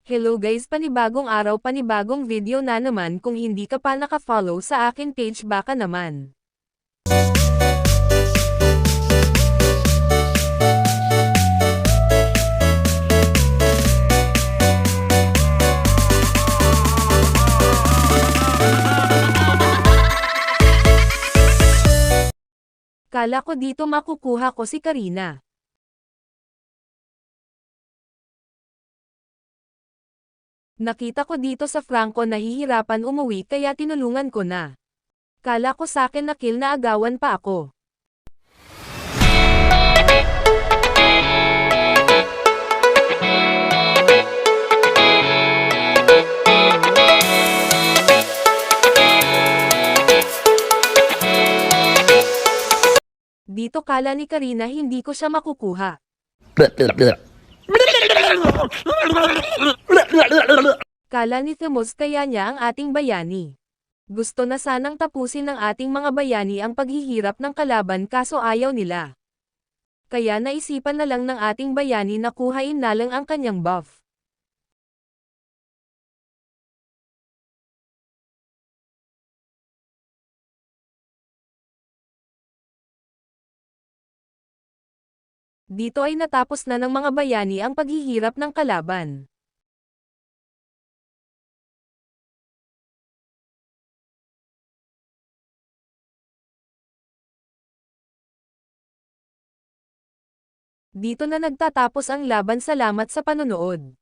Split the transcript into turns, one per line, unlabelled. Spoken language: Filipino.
Hello guys, panibagong araw, panibagong video na naman. Kung hindi ka pa naka-follow sa akin page, baka naman. Kala ko dito makukuha ko si Karina. Nakita ko dito sa Franco nahihirapan umuwi kaya tinulungan ko na. Kala ko sakin na kill na agawan pa ako. Dito kala ni Karina hindi ko siya makukuha. Kala ni Themos kaya niya ang ating bayani. Gusto na sanang tapusin ng ating mga bayani ang paghihirap ng kalaban kaso ayaw nila. Kaya naisipan na lang ng ating bayani na kuhain na lang ang kanyang buff. Dito ay natapos na ng mga bayani ang paghihirap ng kalaban. Dito na nagtatapos ang laban. Salamat sa panonood.